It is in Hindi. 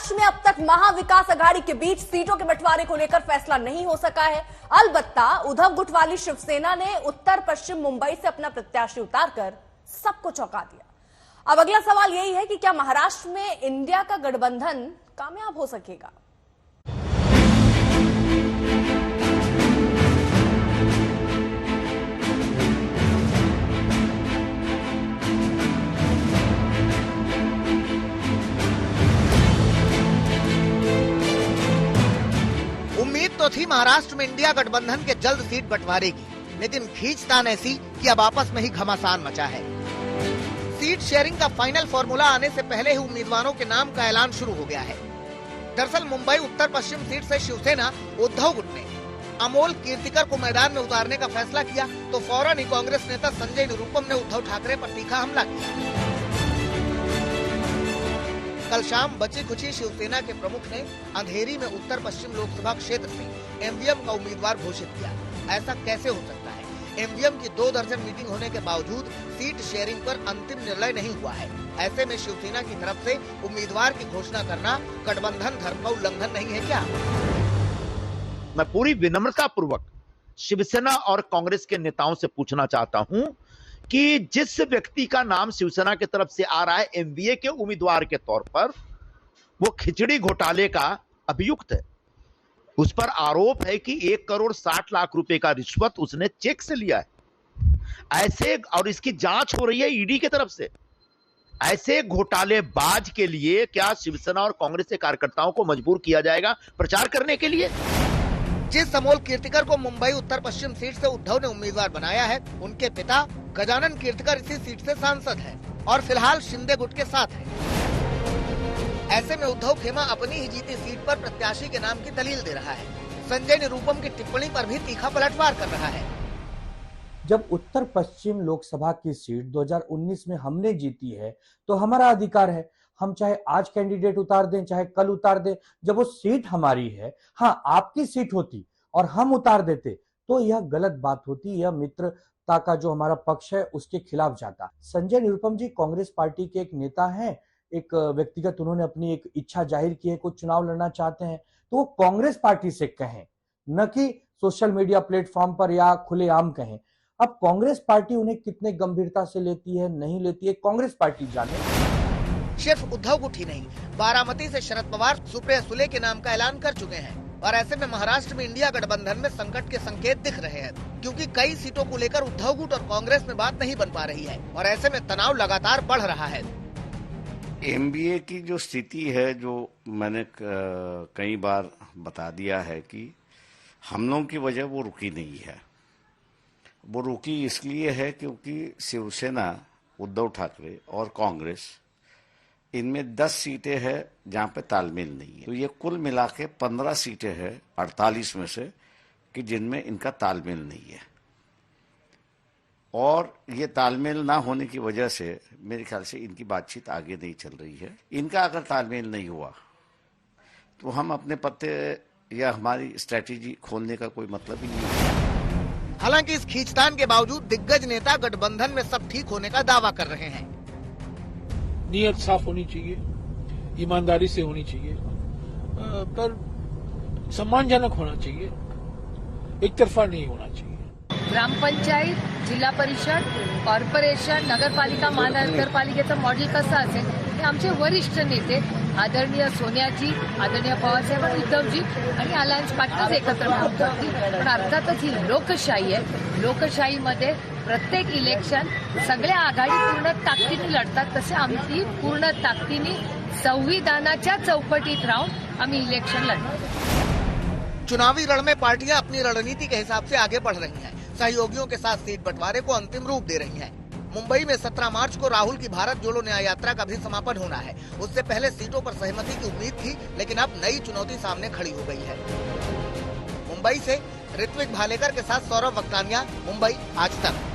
महाराष्ट्र में अब तक महाविकास आघाड़ी के बीच सीटों के बंटवारे को लेकर फैसला नहीं हो सका है। अलबत्ता उद्धव गुट वाली शिवसेना ने उत्तर पश्चिम मुंबई से अपना प्रत्याशी उतारकर सबको चौंका दिया। अब अगला सवाल यही है कि क्या महाराष्ट्र में इंडिया का गठबंधन कामयाब हो सकेगा? उम्मीद तो थी महाराष्ट्र में इंडिया गठबंधन के जल्द सीट बंटवारे की, लेकिन खींचतान ऐसी कि अब आपस में ही घमासान मचा है। सीट शेयरिंग का फाइनल फॉर्मूला आने से पहले ही उम्मीदवारों के नाम का ऐलान शुरू हो गया है। दरअसल मुंबई उत्तर पश्चिम सीट से शिवसेना उद्धव गुट ने अमोल कीर्तिकर को मैदान में उतारने का फैसला किया तो फौरन ही कांग्रेस नेता संजय निरुपम ने उद्धव ठाकरे पर तीखा हमला किया। कल शाम बची खुची शिवसेना के प्रमुख ने अंधेरी में उत्तर पश्चिम लोकसभा क्षेत्र से एमवीएम का उम्मीदवार घोषित किया। ऐसा कैसे हो सकता है? एमवीएम की 2 दर्जन मीटिंग होने के बावजूद सीट शेयरिंग पर अंतिम निर्णय नहीं हुआ है। ऐसे में शिवसेना की तरफ से उम्मीदवार की घोषणा करना गठबंधन धर्म का उल्लंघन नहीं है क्या? मैं पूरी विनम्रता पूर्वक शिवसेना और कांग्रेस के नेताओं से पूछना चाहता हूं कि जिस व्यक्ति का नाम शिवसेना की तरफ से आ रहा है एमवीए के उम्मीदवार के तौर पर, वो खिचड़ी घोटाले का अभियुक्त है। उस पर आरोप है कि 1,60,00,000 रुपए का रिश्वत उसने चेक से लिया है। ऐसे, और इसकी जांच हो रही है ईडी की तरफ से। ऐसे घोटालेबाज के लिए क्या शिवसेना और कांग्रेस के कार्यकर्ताओं को मजबूर किया जाएगा प्रचार करने के लिए? जिस अमोल कीर्तिकर को मुंबई उत्तर पश्चिम सीट से उद्धव ने उम्मीदवार बनाया है, उनके पिता गजानन कीर्तिकर इसी सीट से सांसद हैं और फिलहाल शिंदे गुट के साथ हैं। ऐसे में उद्धव खेमा अपनी ही जीती सीट पर प्रत्याशी के नाम की दलील दे रहा है। संजय निरुपम की टिप्पणी पर भी तीखा पलटवार कर रहा है। जब उत्तर पश्चिम लोकसभा की सीट 2019 में हमने जीती है तो हमारा अधिकार है, हम चाहे आज कैंडिडेट उतार दें चाहे कल उतार दें। जब वो सीट हमारी है, हाँ आपकी सीट होती और हम उतार देते तो यह गलत बात होती, यह मित्रता का जो हमारा पक्ष है उसके खिलाफ जाता। संजय निरुपम जी कांग्रेस पार्टी के एक नेता हैं, एक व्यक्तिगत उन्होंने अपनी एक इच्छा जाहिर की है, कुछ चुनाव लड़ना चाहते हैं तो वो कांग्रेस पार्टी से कहें, न कि सोशल मीडिया प्लेटफॉर्म पर या खुलेआम कहें। अब कांग्रेस पार्टी उन्हें कितने गंभीरता से लेती है नहीं लेती है कांग्रेस पार्टी जाने। सिर्फ उद्धव गुट ही नहीं, बारामती से शरद पवार सुप्रिया सुले के नाम का ऐलान कर चुके हैं और ऐसे में महाराष्ट्र में इंडिया गठबंधन में संकट के संकेत दिख रहे हैं, क्योंकि कई सीटों को लेकर उद्धव गुट और कांग्रेस में बात नहीं बन पा रही है और ऐसे में तनाव लगातार बढ़ रहा है। एमवीए की जो स्थिति है, जो मैंने कई बार बता दिया है कि हम लोगों की वजह वो रुकी नहीं है। वो रुकी इसलिए है क्योंकि शिवसेना, उद्धव ठाकरे और कांग्रेस, इनमें 10 सीटें हैं जहां पे तालमेल नहीं है। तो ये कुल मिला के 15 सीटें हैं 48 में से कि जिनमें इनका तालमेल नहीं है। और ये तालमेल ना होने की वजह से मेरे ख्याल से इनकी बातचीत आगे नहीं चल रही है। इनका अगर तालमेल नहीं हुआ तो हम अपने पत्ते या हमारी स्ट्रेटेजी खोलने का कोई मतलब ही नहीं है। हालांकि इस खींचतान के बावजूद दिग्गज नेता गठबंधन में सब ठीक होने का दावा कर रहे हैं। नियत साफ होनी चाहिए, ईमानदारी से होनी चाहिए, पर सम्मानजनक होना चाहिए, एक तरफा नहीं होना चाहिए। ग्राम पंचायत, जिल्हा परिषद, कॉर्पोरेशन, नगरपालिका, महानगरपालिकेचं मॉडेल कसं असेल हे आमचे वरिष्ठ नेते आदरणीय सोनियाजी, आदरणीय पवारसाहेब आणि उद्धवजी आणि अलायन्स पार्टनर्स एकत्र मिळून करतील। पण अर्थातच ही लोकशाही आहे। लोकशाहीमध्ये प्रत्येक इलेक्शन सगळ्या आघाडी पूर्ण ताकदीने लढतात, तसे आमची पूर्ण ताकदीने संविधानाच्या चौकटीत राहून आम्ही इलेक्शन लढतो। चुनावी रण में पार्टियां अपनी रणनीति के हिसाब से आगे बढ़ रही हैं। सहयोगियों के साथ सीट बंटवारे को अंतिम रूप दे रही हैं। मुंबई में 17 मार्च को राहुल की भारत जोड़ो न्याय यात्रा का भी समापन होना है। उससे पहले सीटों पर सहमति की उम्मीद थी, लेकिन अब नई चुनौती सामने खड़ी हो गई है। मुंबई से ऋत्विक भालेकर के साथ सौरभ वक्तानिया, मुंबई, आज तक।